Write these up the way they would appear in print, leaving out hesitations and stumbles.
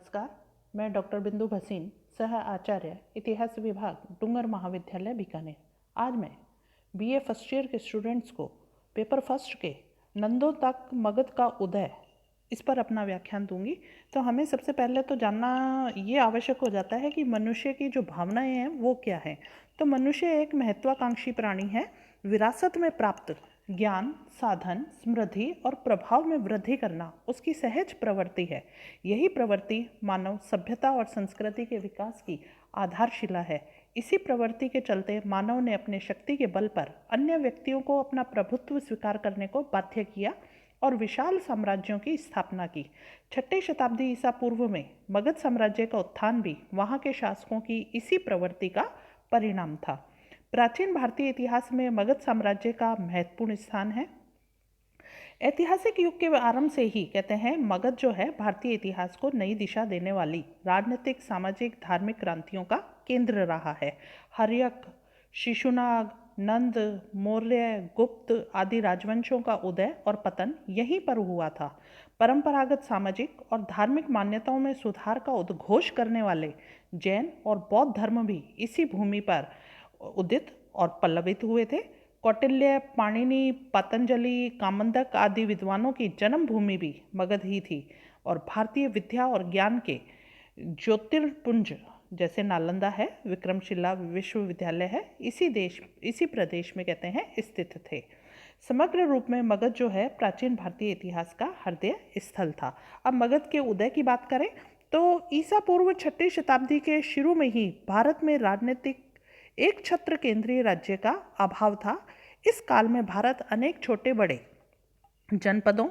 नमस्कार, मैं डॉक्टर बिंदु भसीन, सह आचार्य इतिहास विभाग डूंगर महाविद्यालय बीकानेर। आज मैं बीए फर्स्ट ईयर के स्टूडेंट्स को पेपर फर्स्ट के नंदों तक मगध का उदय इस पर अपना व्याख्यान दूंगी। तो हमें सबसे पहले तो जानना ये आवश्यक हो जाता है कि मनुष्य की जो भावनाएं हैं वो क्या हैं। तो मनुष्य एक महत्वाकांक्षी प्राणी है। विरासत में प्राप्त ज्ञान, साधन, समृद्धि और प्रभाव में वृद्धि करना उसकी सहज प्रवृत्ति है। यही प्रवृत्ति मानव सभ्यता और संस्कृति के विकास की आधारशिला है। इसी प्रवृत्ति के चलते मानव ने अपने शक्ति के बल पर अन्य व्यक्तियों को अपना प्रभुत्व स्वीकार करने को बाध्य किया और विशाल साम्राज्यों की स्थापना की। 6ठी शताब्दी ईसा पूर्व में मगध साम्राज्य का उत्थान भी वहाँ के शासकों की इसी प्रवृत्ति का परिणाम था। प्राचीन भारतीय इतिहास में मगध साम्राज्य का महत्वपूर्ण स्थान है। ऐतिहासिक युग के आरंभ से ही कहते हैं मगध जो है भारतीय इतिहास को नई दिशा देने वाली राजनीतिक, सामाजिक, धार्मिक क्रांतियों का केंद्र रहा है। हर्यक, शिशुनाग, नंद, मौर्य, गुप्त आदि राजवंशों का उदय और पतन यहीं पर हुआ था। परंपरागत सामाजिक और धार्मिक मान्यताओं में सुधार का उद्घोष करने वाले जैन और बौद्ध धर्म भी इसी भूमि पर उदित और पल्लवित हुए थे। कौटिल्य, पाणिनि, पतंजलि, कामंदक आदि विद्वानों की जन्मभूमि भी मगध ही थी और भारतीय विद्या और ज्ञान के ज्योतिर्पुंज जैसे नालंदा है, विक्रमशिला विश्वविद्यालय है, इसी प्रदेश में कहते हैं स्थित थे। समग्र रूप में मगध जो है प्राचीन भारतीय इतिहास का हृदय स्थल था। अब मगध के उदय की बात करें तो ईसा पूर्व 6ठी शताब्दी के शुरू में ही भारत में राजनीतिक एक छत्र केंद्रीय राज्य का अभाव था। इस काल में भारत अनेक छोटे बड़े जनपदों,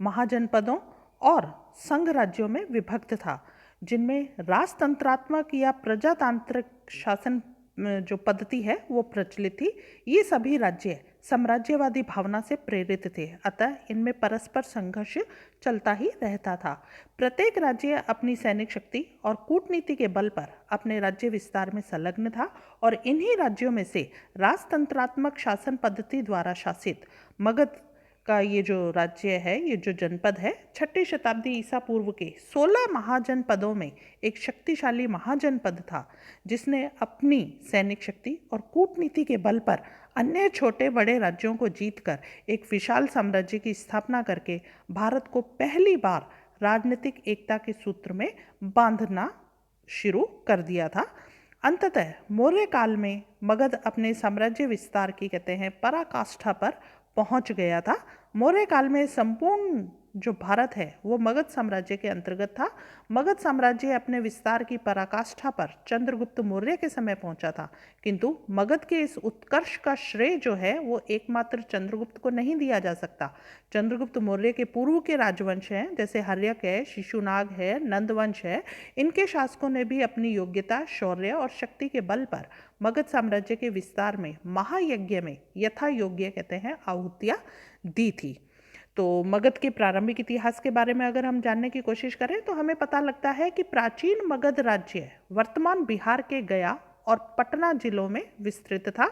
महाजनपदों और संघ राज्यों में विभक्त था, जिनमें राजतंत्रात्मक या प्रजातांत्रिक शासन जो पद्धति है वो प्रचलित थी। ये सभी राज्य साम्राज्यवादी भावना से प्रेरित थे, अतः इनमें परस्पर संघर्ष चलता ही रहता था। प्रत्येक राज्य अपनी सैनिक शक्ति और कूटनीति के बल पर अपने राज्य विस्तार में संलग्न था और इन्हीं राज्यों में से राजतंत्रात्मक शासन पद्धति द्वारा शासित मगध का ये जो राज्य है, ये जो जनपद है, 6ठी शताब्दी ईसा पूर्व के 16 महाजनपदों में एक शक्तिशाली महाजनपद था, जिसने अपनी सैनिक शक्ति और कूटनीति के बल पर अन्य छोटे बड़े राज्यों को जीतकर एक विशाल साम्राज्य की स्थापना करके भारत को पहली बार राजनीतिक एकता के सूत्र में बांधना शुरू कर दिया था। अंततः मौर्य काल में मगध अपने साम्राज्य विस्तार की कहते हैं पराकाष्ठा पर पहुंच गया था। मौर्य काल में संपूर्ण जो भारत है वो मगध साम्राज्य के अंतर्गत था। मगध साम्राज्य अपने विस्तार की पराकाष्ठा पर चंद्रगुप्त मौर्य के समय पहुंचा था, किंतु मगध के इस उत्कर्ष का श्रेय जो है वो एकमात्र चंद्रगुप्त को नहीं दिया जा सकता। चंद्रगुप्त मौर्य के पूर्व के राजवंश हैं, जैसे हर्यक है, शिशुनाग है, नंदवंश है, इनके शासकों ने भी अपनी योग्यता, शौर्य और शक्ति के बल पर मगध साम्राज्य के विस्तार में महायज्ञ में यथा योग्य कहते हैं आहुतियाँ दी थी। तो मगध के प्रारंभिक इतिहास के बारे में अगर हम जानने की कोशिश करें तो हमें पता लगता है कि प्राचीन मगध राज्य वर्तमान बिहार के गया और पटना जिलों में विस्तृत था।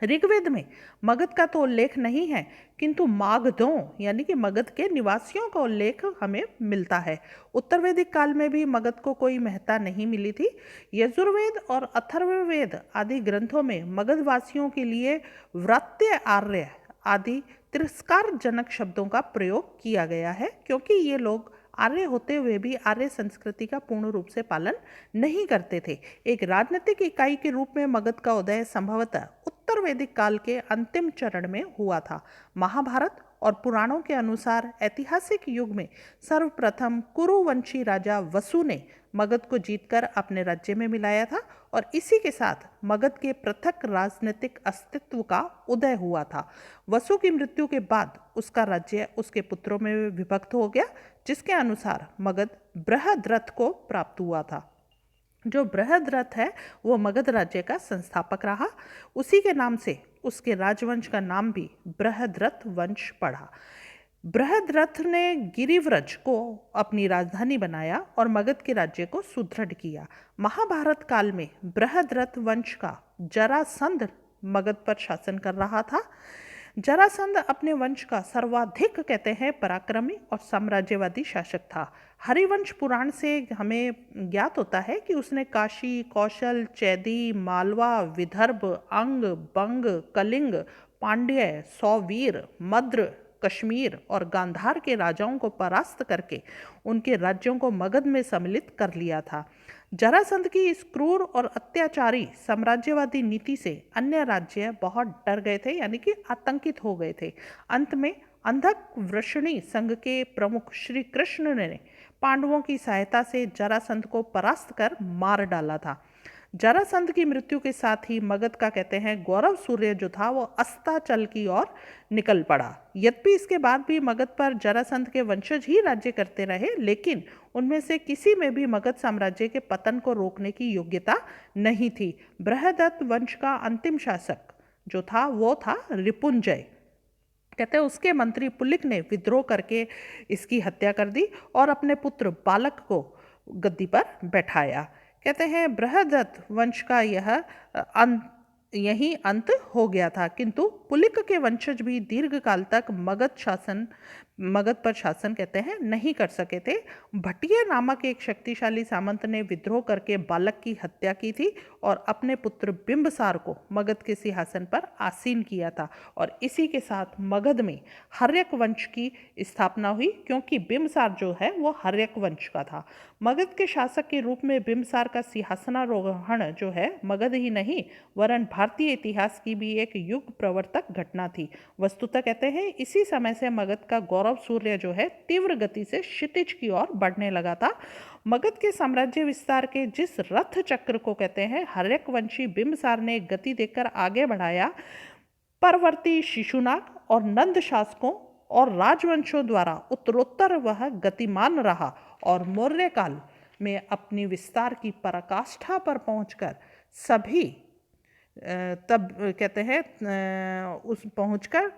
ऋग्वेद में मगध का तो उल्लेख नहीं है, किंतु मागधों यानी कि मगध के निवासियों का उल्लेख हमें मिलता है। उत्तर वैदिक काल में भी मगध को कोई महत्ता नहीं मिली थी। यजुर्वेद और अथर्ववेद आदि ग्रंथों में मगध वासियों के लिए व्रत्य, आर्य आदि तिरस्कारजनक शब्दों का प्रयोग किया गया है, क्योंकि ये लोग आर्य होते हुए भी आर्य संस्कृति का पूर्ण रूप से पालन नहीं करते थे। एक राजनीतिक इकाई के रूप में मगध का उदय संभवतः उत्तर वैदिक काल के अंतिम चरण में हुआ था। महाभारत और पुराणों के अनुसार ऐतिहासिक युग में सर्वप्रथम कुरुवंशी राजा वसु ने मगध को जीतकर अपने राज्य में मिलाया था और इसी के साथ मगध के पृथक राजनीतिक अस्तित्व का उदय हुआ था। वसु की मृत्यु के बाद उसका राज्य उसके पुत्रों में विभक्त हो गया, जिसके अनुसार मगध बृहद्रथ को प्राप्त हुआ था। जो बृहद्रथ है वो मगध राज्य का संस्थापक रहा। उसी के नाम से उसके राजवंश का नाम भी बृहद्रथ वंश पड़ा। बृहद्रथ ने गिरिव्रज को अपनी राजधानी बनाया और मगध के राज्य को सुदृढ़ किया। महाभारत काल में बृहद्रथ वंश का जरासंध मगध पर शासन कर रहा था। जरासंध अपने वंश का सर्वाधिक कहते हैं पराक्रमी और साम्राज्यवादी शासक था। हरिवंश पुराण से हमें ज्ञात होता है कि उसने काशी, कौशल, चैदी, मालवा, विदर्भ, अंग, बंग, कलिंग, पांड्य, सौवीर, मद्र, कश्मीर और गांधार के राजाओं को परास्त करके उनके राज्यों को मगध में सम्मिलित कर लिया था। जरासंध की इस क्रूर और अत्याचारी साम्राज्यवादी नीति से अन्य राज्य बहुत डर गए थे, यानी कि आतंकित हो गए थे। अंत में अंधक वृषणी संघ के प्रमुख श्री कृष्ण ने पांडवों की सहायता से जरासंध को परास्त कर मार डाला था। जरासंध की मृत्यु के साथ ही मगध का कहते हैं गौरव सूर्य जो था वो अस्ताचल की ओर निकल पड़ा। यद्यपि इसके बाद भी मगध पर जरासंध के वंशज ही राज्य करते रहे, लेकिन उनमें से किसी में भी मगध साम्राज्य के पतन को रोकने की योग्यता नहीं थी। बृहदत्त वंश का अंतिम शासक जो था वो था रिपुंजय। कहते हैं उसके मंत्री पुलिक ने विद्रोह करके इसकी हत्या कर दी और अपने पुत्र बालक को गद्दी पर बैठाया। कहते हैं बृहदत्त वंश का यही अंत हो गया था, किंतु पुलिक के वंशज भी दीर्घ काल तक मगध पर शासन कहते हैं नहीं कर सके थे। भटिया नामक एक शक्तिशाली सामंत ने विद्रोह करके बालक की हत्या की थी और अपने पुत्र बिंबसार को मगध के सिंहासन पर आसीन किया था, और इसी के साथ मगध में हर्यक वंश की स्थापना हुई, क्योंकि बिंबसार जो है वो हर्यक वंश का था। मगध के शासक के रूप में बिंबसार का सिंहासनारोहण जो है मगध ही नहीं वरन भारतीय इतिहास की भी एक युग प्रवर्तक घटना थी। वस्तुतः कहते हैं इसी समय से मगध का गौरव सूर्य जो है तीव्र गति से क्षितिज की ओर बढ़ने लगा था। मगध के साम्राज्य विस्तार के जिस रथ चक्र को कहते हैं हर्यक वंशी बिंबसार ने गति देकर आगे बढ़ाया, परवर्ती शिशुनाग और नंद शासकों और राजवंशों द्वारा उत्तरोत्तर वह गतिमान रहा और मौर्य काल में अपनी विस्तार की पराकाष्ठा पर पहुंचकर सभी तब कहते हैं उस पहुंचकर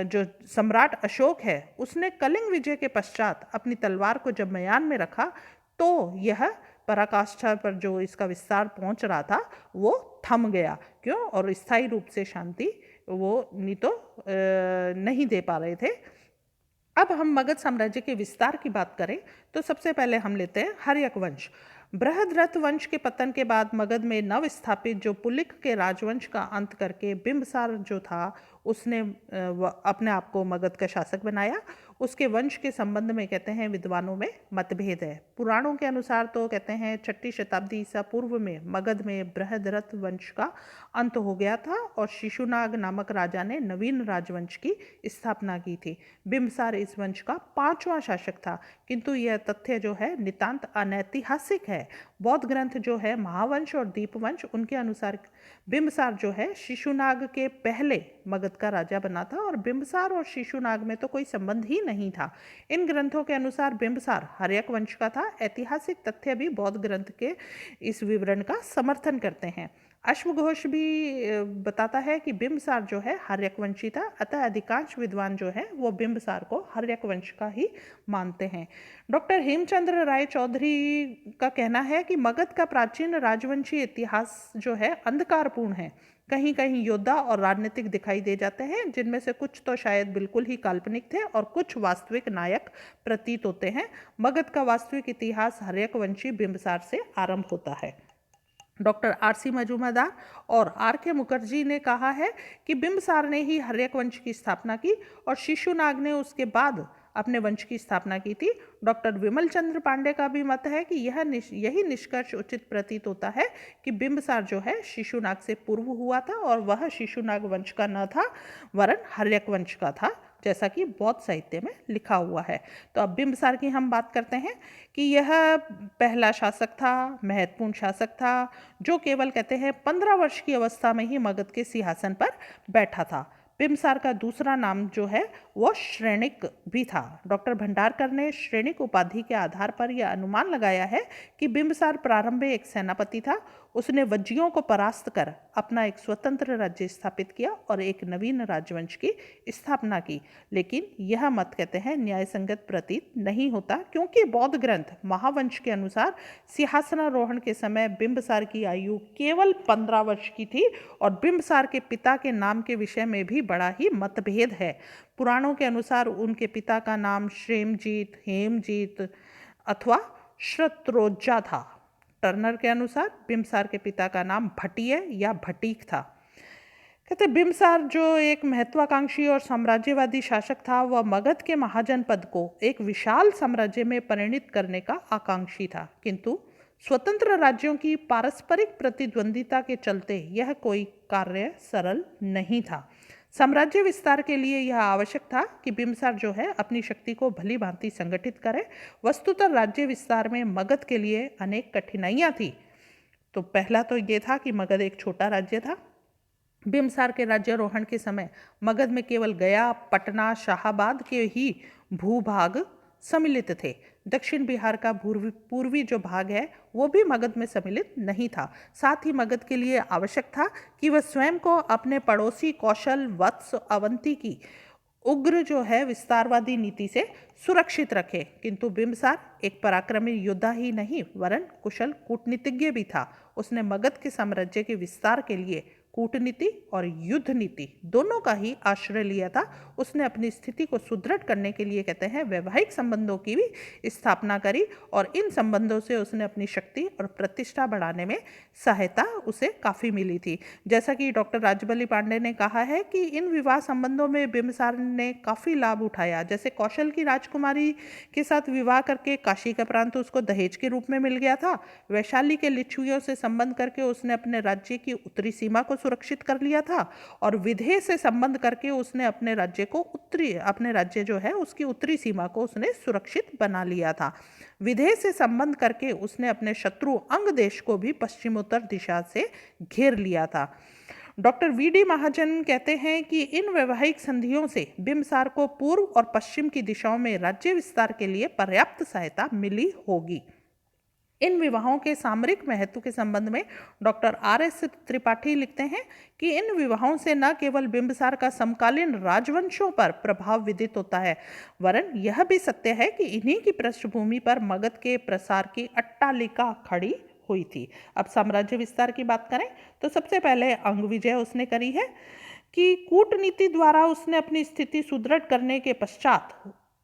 जो सम्राट अशोक है उसने कलिंग विजय के पश्चात अपनी तलवार को जब म्यान में रखा तो यह पराकाष्ठा पर जो इसका विस्तार पहुंच रहा था वो थम गया। क्यों? और स्थायी रूप से शांति वो नहीं दे पा रहे थे। अब हम मगध साम्राज्य के विस्तार की बात करें तो सबसे पहले हम लेते हैं हर्यक वंश। बृहद्रथ वंश के पतन के बाद मगध में नव स्थापित जो पुलिक के राजवंश का अंत करके बिंबसार जो था उसने अपने आप को मगध का शासक बनाया। उसके वंश के संबंध में कहते हैं विद्वानों में मतभेद है। पुराणों के अनुसार तो कहते हैं 6ठी शताब्दी ईसा पूर्व में मगध में बृहद्रथ वंश का अंत हो गया था और शिशुनाग नामक राजा ने नवीन राजवंश की स्थापना की थी। बिंबसार इस वंश का 5वां शासक था, किंतु यह तथ्य जो है नितांत अनैतिहासिक है। बौद्ध ग्रंथ जो है महावंश और दीपवंश उनके अनुसार बिंबसार जो है शिशुनाग के पहले मगध का राजा बना था और बिंबसार और शिशुनाग में तो कोई संबंध ही नहीं था। इन ग्रंथों के अनुसार बिंबसार हर्यक वंश का था। ऐतिहासिक तथ्य भी बौद्ध ग्रंथ के इस विवरण का समर्थन करते हैं। अश्वघोष भी बताता है कि बिंबसार जो है हर्यक वंशी था, अतः अधिकांश विद्वान जो है वो बिंबसार को हर्यक वंश का ही मानते हैं। डॉक्टर हेमचंद्र राय चौधरी का कहना है कि मगध का प्राचीन राजवंशी इतिहास जो है अंधकारपूर्ण है। कहीं कहीं योद्धा और राजनीतिक दिखाई दे जाते हैं, जिनमें से कुछ तो शायद बिल्कुल ही काल्पनिक थे और कुछ वास्तविक नायक प्रतीत होते हैं। मगध का वास्तविक इतिहास हर्यक वंशी बिंबसार से आरंभ होता है। Doctor RC. मजूमदार और आर.के. मुखर्जी ने कहा है कि बिंबसार ने ही हर्यक वंश की स्थापना की और शिशुनाग ने उसके बाद अपने वंश की स्थापना की थी। डॉक्टर विमल चंद्र पांडे का भी मत है कि यही निष्कर्ष उचित प्रतीत होता है कि बिंबसार जो है शिशुनाग से पूर्व हुआ था और वह शिशुनाग वंश का न था वरन हर्यक वंश का था, जैसा कि बौद्ध साहित्य में लिखा हुआ है। तो अब बिंबसार की हम बात करते हैं कि यह पहला शासक था, महत्वपूर्ण शासक था, जो केवल कहते हैं 15 वर्ष की अवस्था में ही मगध के सिंहासन पर बैठा था। बिंबसार का दूसरा नाम जो है वो श्रेणिक भी था। डॉक्टर भंडारकर ने श्रेणिक उपाधि के आधार पर यह अनुमान लगाया है कि बिंबसार प्रारंभ में एक सेनापति था। उसने वज्जियों को परास्त कर अपना एक स्वतंत्र राज्य स्थापित किया और एक नवीन राजवंश की स्थापना की। लेकिन यह मत कहते हैं न्यायसंगत प्रतीत नहीं होता, क्योंकि बौद्ध ग्रंथ महावंश के अनुसार सिंहासनारोहण के समय बिंबसार की आयु केवल 15 वर्ष की थी और बिंबसार के पिता के नाम के विषय में भी बड़ा ही मतभेद है। पुराणों के अनुसार उनके पिता का नाम श्रेमजीत, हेमजीत अथवा शत्रोज्जा था। टर्नर के अनुसार बिंबसार के पिता का नाम भट्टिय या भट्टीक था। कहते बिंबसार जो एक महत्वाकांक्षी और साम्राज्यवादी शासक था, वह मगध के महाजनपद को एक विशाल साम्राज्य में परिणित करने का आकांक्षी था, किंतु स्वतंत्र राज्यों की पारस्परिक प्रतिद्वंदिता के चलते यह कोई कार्य सरल नहीं था। साम्राज्य विस्तार के लिए यह आवश्यक था कि बिंबसार जो है अपनी शक्ति को भली भांति संगठित करे। वस्तुतः राज्य विस्तार में मगध के लिए अनेक कठिनाइयां थी। तो पहला तो ये था कि मगध एक छोटा राज्य था। बिंबसार के राज्यारोहण के समय मगध में केवल गया, पटना, शाहाबाद के ही भूभाग सम्मिलित थे। दक्षिण बिहार का पूर्वी जो भाग है वो भी मगध में सम्मिलित नहीं था। साथ ही मगध के लिए आवश्यक था कि वह स्वयं को अपने पड़ोसी कौशल, वत्स, अवंती की उग्र जो है विस्तारवादी नीति से सुरक्षित रखे। किंतु बिंबसार एक पराक्रमी योद्धा ही नहीं वरन कुशल कूटनीतिज्ञ भी था। उसने मगध के साम्राज्य के विस्तार के लिए कूटनीति और युद्ध नीति दोनों का ही आश्रय लिया था। उसने अपनी स्थिति को सुदृढ़ करने के लिए कहते हैं वैवाहिक संबंधों की भी स्थापना करी और इन संबंधों से उसने अपनी शक्ति और प्रतिष्ठा बढ़ाने में सहायता उसे काफ़ी मिली थी। जैसा कि डॉक्टर राजबली पांडे ने कहा है कि इन विवाह संबंधों में बिंबसार ने काफ़ी लाभ उठाया। जैसे कौशल की राजकुमारी के साथ विवाह करके काशी का प्रांत उसको दहेज के रूप में मिल गया था। वैशाली के लिच्छवियों से संबंध करके उसने अपने राज्य की उत्तरी सीमा को सुरक्षित कर लिया था और विदेह से संबंध करके उसने अपने राज्य जो है उसकी उत्तरी सीमा को उसने सुरक्षित बना लिया था। विदेह से संबंध करके उसने अपने शत्रु अंग देश को भी पश्चिमोत्तर दिशा से घेर लिया था। Doctor VD. महाजन कहते हैं कि इन वैवाहिक संधियों से बिंबसार को पूर्व और पश्चिम की दिशाओं में राज्य विस्तार के लिए पर्याप्त सहायता मिली होगी। इन विवाहों के सामरिक महत्व के संबंध में डॉक्टर R.S. त्रिपाठी लिखते हैं कि इन विवाहों से न केवल बिंबसार का समकालीन राजवंशों पर प्रभाव विदित होता है, वरन यह भी सत्य है कि इन्हीं की पृष्ठभूमि पर मगध के प्रसार की अट्टालिका खड़ी हुई थी। अब साम्राज्य विस्तार की बात करें तो सबसे पहले अंग विजय उसने करी है कि कूटनीति द्वारा उसने अपनी स्थिति सुदृढ़ करने के पश्चात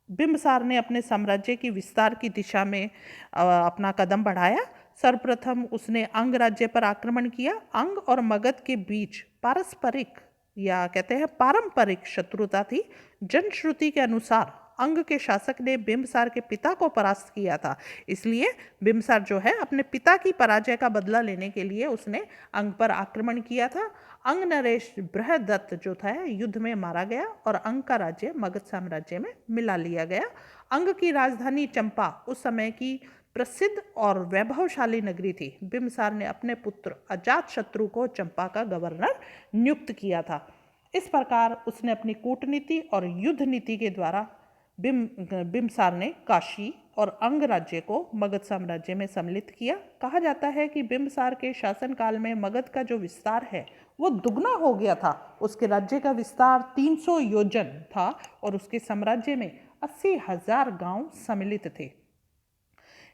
बिंबसार ने अपने साम्राज्य की विस्तार की दिशा में अपना कदम बढ़ाया। सर्वप्रथम उसने अंग राज्य पर आक्रमण किया। अंग और मगध के बीच पारस्परिक या कहते हैं पारंपरिक शत्रुता थी। जनश्रुति के अनुसार अंग के शासक ने बिंबसार के पिता को परास्त किया था, इसलिए बिंबसार जो है अपने पिता की पराजय का बदला लेने के लिए उसने अंग पर आक्रमण किया था। अंग नरेश बृहदत्त जो था युद्ध में मारा गया और अंग का राज्य मगध साम्राज्य में मिला लिया गया। अंग की राजधानी चंपा उस समय की प्रसिद्ध और वैभवशाली नगरी थी। बिंबसार ने अपने पुत्र अजातशत्रु को चंपा का गवर्नर नियुक्त किया था। इस प्रकार उसने अपनी कूटनीति और युद्ध नीति के द्वारा बिंबसार ने काशी और अंग राज्य को मगध साम्राज्य में सम्मिलित किया। कहा जाता है कि बिंबसार के शासनकाल में मगध का जो विस्तार है वो दुगना हो गया था। उसके राज्य का विस्तार 300 योजन था और उसके साम्राज्य में 80,000 गांव सम्मिलित थे।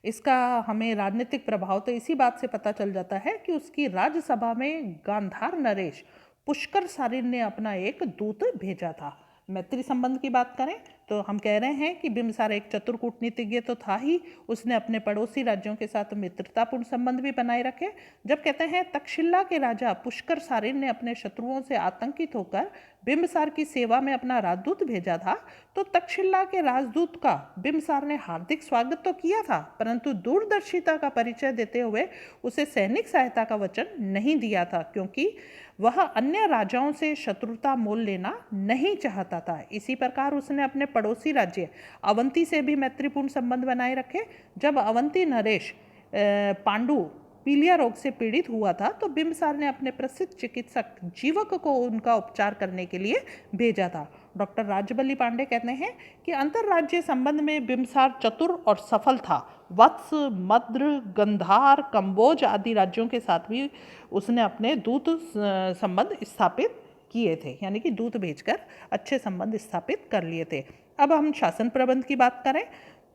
इसका हमें राजनीतिक प्रभाव तो इसी बात से पता चल जाता है कि उसकी राज्यसभा में गांधार नरेश पुष्कर सारिन ने अपना एक दूत भेजा था। मैत्री संबंध की बात करें तो हम कह रहे हैं कि बिंबसार एक चतुर कूटनीतिज्ञ तो था ही, उसने अपने पड़ोसी राज्यों के साथ मित्रतापूर्ण संबंध भी बनाए रखे। जब कहते हैं तक्षशिला के राजा पुष्कर सारिन ने अपने शत्रुओं से आतंकित होकर बिंबसार की सेवा में अपना राजदूत भेजा था, तो तक्षशिला के राजदूत का बिंबसार ने हार्दिक स्वागत तो किया था, परंतु दूरदर्शिता का परिचय देते हुए उसे सैनिक सहायता का वचन नहीं दिया था, क्योंकि वह अन्य राजाओं से शत्रुता मोल लेना नहीं चाहता था। इसी प्रकार उसने अपने पड़ोसी राज्य अवंती से भी मैत्रीपूर्ण संबंध बनाए रखे। जब अवंती नरेश पांडु पीलिया रोग से पीड़ित हुआ था तो बिंबसार ने अपने प्रसिद्ध चिकित्सक जीवक को उनका उपचार करने के लिए भेजा था। डॉक्टर राजबली पांडे कहते हैं कि अंतर्राज्यीय संबंध में बिंबसार चतुर और सफल था। वत्स, मद्र, गंधार, कंबोज आदि राज्यों के साथ भी उसने अपने दूत संबंध स्थापित किए थे, यानी कि दूत भेजकर अच्छे संबंध स्थापित कर लिए थे। अब हम शासन प्रबंध की बात करें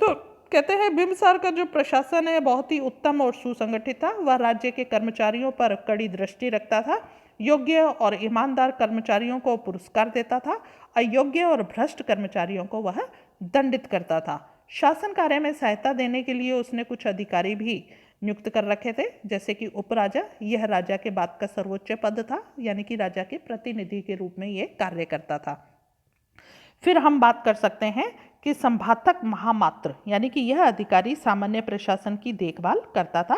तो कहते हैं बिंबिसार का जो प्रशासन है बहुत ही उत्तम और सुसंगठित था। वह राज्य के कर्मचारियों पर कड़ी दृष्टि रखता था, योग्य और ईमानदार कर्मचारियों को पुरस्कार देता था, अयोग्य और भ्रष्ट कर्मचारियों को वह दंडित करता था। शासन कार्य में सहायता देने के लिए उसने कुछ अधिकारी भी नियुक्त कर रखे थे, जैसे कि उपराजा। यह राजा के बाद का सर्वोच्च पद था, यानी कि राजा के प्रतिनिधि के रूप में यह कार्य करता था। फिर हम बात कर सकते हैं कि संभातक महामात्र, यानी कि यह अधिकारी सामान्य प्रशासन की देखभाल करता था।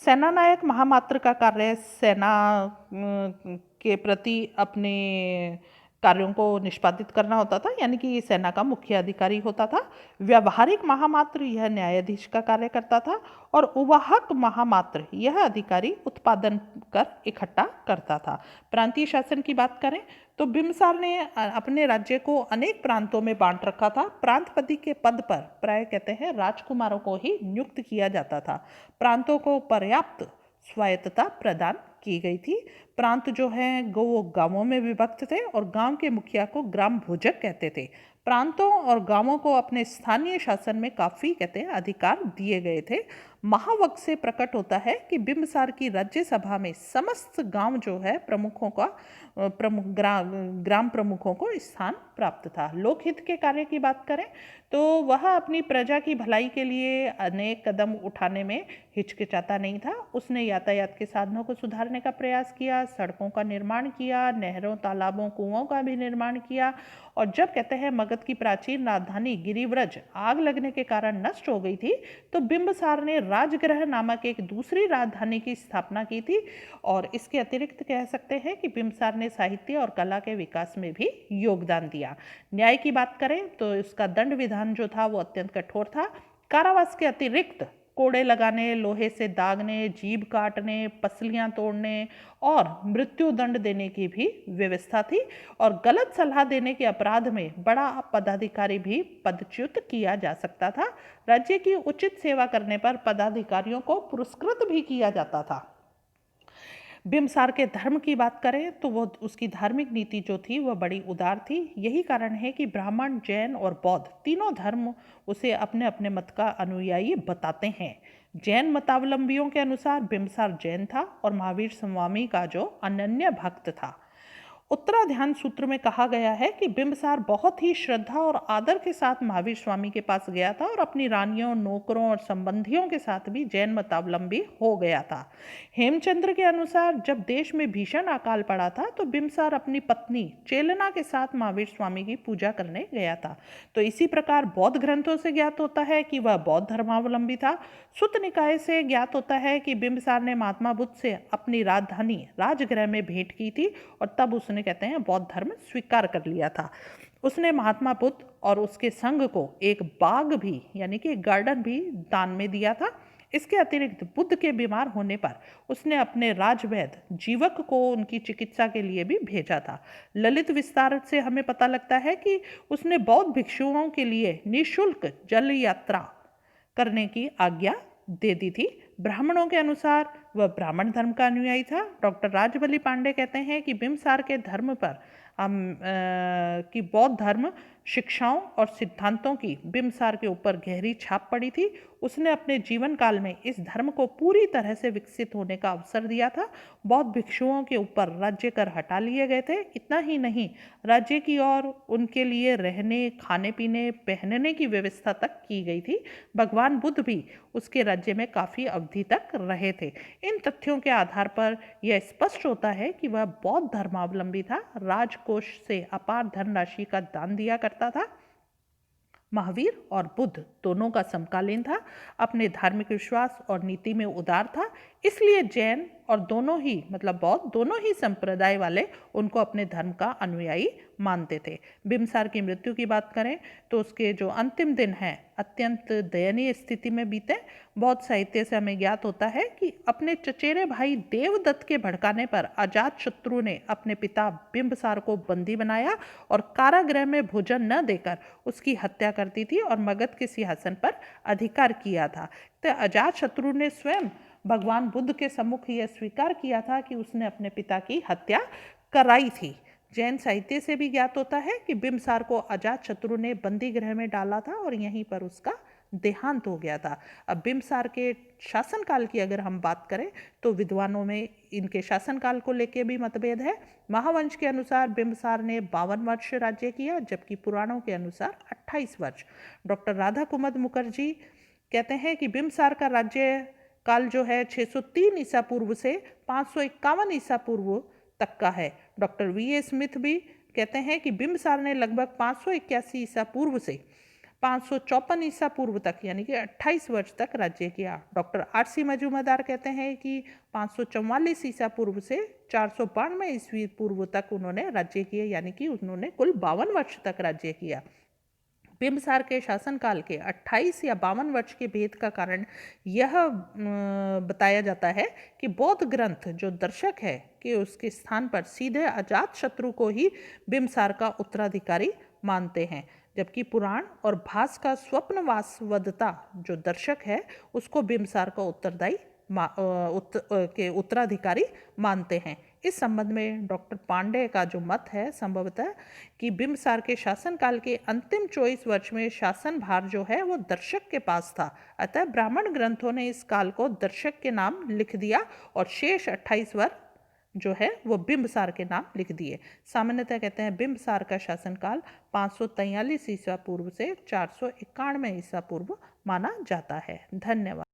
सेनानायक महामात्र का कार्य सेना के प्रति अपने कार्यों को निष्पादित करना होता था, यानी कि ये सेना का मुख्य अधिकारी होता था। व्यावहारिक महामात्र यह न्यायाधीश का कार्य करता था, और उवाहक महामात्र यह अधिकारी उत्पादन कर इकट्ठा करता था। प्रांतीय शासन की बात करें तो बिंबिसार ने अपने राज्य को अनेक प्रांतों में बांट रखा था। प्रांतपति के पद पर प्राय कहते हैं राजकुमारों को ही नियुक्त किया जाता था। प्रांतों को पर्याप्त स्वायत्तता प्रदान की गई थी। प्रांत जो है वो गांवों में विभक्त थे, और गांव के मुखिया को ग्राम भोजक कहते थे। प्रांतों और गांवों को अपने स्थानीय शासन में काफ़ी कहते हैं अधिकार दिए गए थे। महावक्ष से प्रकट होता है कि बिंबिसार की राज्यसभा में समस्त गांव जो है प्रमुखों का ग्राम प्रमुखों को स्थान प्राप्त था। लोकहित के कार्य की बात करें तो वह अपनी प्रजा की भलाई के लिए अनेक कदम उठाने में हिचकिचाता नहीं था। उसने यातायात के साधनों को सुधारने का प्रयास किया, सड़कों का निर्माण किया, नहरों, तालाबों, कुओं का भी निर्माण किया। और जब कहते हैं मगध की प्राचीन राजधानी गिरिव्रज आग लगने के कारण नष्ट हो गई थी, तो बिंबिसार ने राजगृह नामक एक दूसरी राजधानी की स्थापना की थी। और इसके अतिरिक्त कह सकते हैं कि बिंबिसार ने साहित्य और कला के विकास में भी योगदान दिया। न्याय की बात करें तो इसका दंड विधान जो था वो अत्यंत कठोर था। कारावास के अतिरिक्त कोड़े लगाने, लोहे से दागने, जीभ काटने, पसलियां तोड़ने और मृत्यु दंड देने की भी व्यवस्था थी। और गलत सलाह देने के अपराध में बड़ा पदाधिकारी भी पदच्युत किया जा सकता था। राज्य की उचित सेवा करने पर पदाधिकारियों को पुरस्कृत भी किया जाता था। बिंबिसार के धर्म की बात करें तो वो उसकी धार्मिक नीति जो थी वह बड़ी उदार थी। यही कारण है कि ब्राह्मण, जैन और बौद्ध तीनों धर्म उसे अपने अपने मत का अनुयायी बताते हैं। जैन मतावलंबियों के अनुसार बिंबिसार जैन था और महावीर स्वामी का जो अनन्य भक्त था। उत्तराध्यान सूत्र में कहा गया है कि बिंबिसार बहुत ही श्रद्धा और आदर के साथ महावीर स्वामी के पास गया था और अपनी रानियों, नौकरों और संबंधियों के साथ भी जैन मतावलंबी हो गया था। हेमचंद्र के अनुसार जब देश में भीषण अकाल पड़ा था तो बिंबिसार अपनी पत्नी चेलना के साथ महावीर स्वामी की पूजा करने गया था। तो इसी प्रकार बौद्ध ग्रंथों से ज्ञात होता है कि वह बौद्ध धर्मावलंबी था। सुत्त निकाय से ज्ञात होता है कि बिंबिसार ने महात्मा बुद्ध से अपनी राजधानी राजगृह में भेंट की थी, और तब उसने कहते हैं बौद्ध धर्म स्वीकार कर लिया था। उसने महात्मा बुद्ध और उसके संघ को एक बाग भी, यानी कि एक गार्डन भी दान में दिया था। इसके अतिरिक्त बुद्ध के बीमार होने पर उसने अपने राजवैद्य जीवक को उनकी चिकित्सा के लिए भी भेजा था। ललित विस्तार से हमें पता लगता है कि उसने बौद्ध भिक्षुओं के लिए निःशुल्क जल यात्रा करने की आज्ञा दे दी थी। ब्राह्मणों के अनुसार वह ब्राह्मण धर्म का अनुयायी था। डॉक्टर राजबली पांडे कहते हैं कि बिंबिसार के धर्म पर कि बौद्ध धर्म शिक्षाओं और सिद्धांतों की बिंबिसार के ऊपर गहरी छाप पड़ी थी। उसने अपने जीवन काल में इस धर्म को पूरी तरह से विकसित होने का अवसर दिया था। बौद्ध भिक्षुओं के ऊपर राज्य कर हटा लिए गए थे। इतना ही नहीं, राज्य की ओर उनके लिए रहने, खाने पीने, पहनने की व्यवस्था तक की गई थी। भगवान बुद्ध भी उसके राज्य में काफ़ी अवधि तक रहे थे। इन तथ्यों के आधार पर यह स्पष्ट होता है कि वह बौद्ध धर्मावलंबी था। राजकोष से अपार धनराशि का दान दिया करता था। महावीर और बुद्ध दोनों का समकालीन था। अपने धार्मिक विश्वास और नीति में उदार था। इसलिए जैन और दोनों ही मतलब बौद्ध दोनों ही संप्रदाय वाले उनको अपने धर्म का अनुयायी मानते थे। बिम्बसार की मृत्यु की बात करें तो उसके जो अंतिम दिन हैं अत्यंत दयनीय स्थिति में बीते। बौद्ध साहित्य से हमें ज्ञात होता है कि अपने चचेरे भाई देवदत्त के भड़काने पर अजातशत्रु ने अपने पिता बिम्बसार को बंदी बनाया और कारागृह में भोजन न देकर उसकी हत्या कर दी थी और मगध के सिंहासन पर अधिकार किया था। तो अजातशत्रु ने स्वयं भगवान बुद्ध के सम्मुख यह स्वीकार किया था कि उसने अपने पिता की हत्या कराई थी। जैन साहित्य से भी ज्ञात होता है कि बिम्बसार को अजातशत्रु ने बंदी गृह में डाला था और यहीं पर उसका देहांत हो गया था। अब बिम्बसार के शासनकाल की अगर हम बात करें तो विद्वानों में इनके शासनकाल को लेकर भी मतभेद है। महावंश के अनुसार बिम्बसार ने 52 वर्ष राज्य किया, जबकि पुराणों के अनुसार 28 वर्ष। डॉक्टर राधा कुमुद मुखर्जी कहते हैं कि बिम्बसार का राज्य काल जो है 603 ईसा पूर्व से 551 ईसा पूर्व तक का है। Doctor VA. स्मिथ भी कहते हैं कि बिम्बसार ने लगभग 581 ईसा पूर्व से 554 ईसा पूर्व तक यानी कि 28 वर्ष तक राज्य किया। Doctor RC. मजूमदार कहते हैं कि 544 ईसा पूर्व से 492 ईस्वी पूर्व तक उन्होंने राज्य किया, यानी कि उन्होंने कुल 52 वर्ष तक राज्य किया। बिम्बसार के शासनकाल के 28 या 52 वर्ष के भेद का कारण यह बताया जाता है कि बौद्ध ग्रंथ जो दर्शक है कि उसके स्थान पर सीधे अजातशत्रु को ही बिम्बसार का उत्तराधिकारी मानते हैं, जबकि पुराण और भास का स्वप्नवासवदता जो दर्शक है उसको बिम्बसार का उत्तराधिकारी मानते हैं। इस संबंध में डॉक्टर पांडे का जो मत है संभवतः कि बिम्बसार के शासनकाल के अंतिम 24 वर्ष में शासन भार जो है वो दर्शक के पास था, अतः ब्राह्मण ग्रंथों ने इस काल को दर्शक के नाम लिख दिया और शेष 28 वर्ष जो है वो बिम्बसार के नाम लिख दिए। सामान्यतः कहते हैं बिम्बसार का शासनकाल 543 ईसा पूर्व से 491 ईसा पूर्व माना जाता है। धन्यवाद।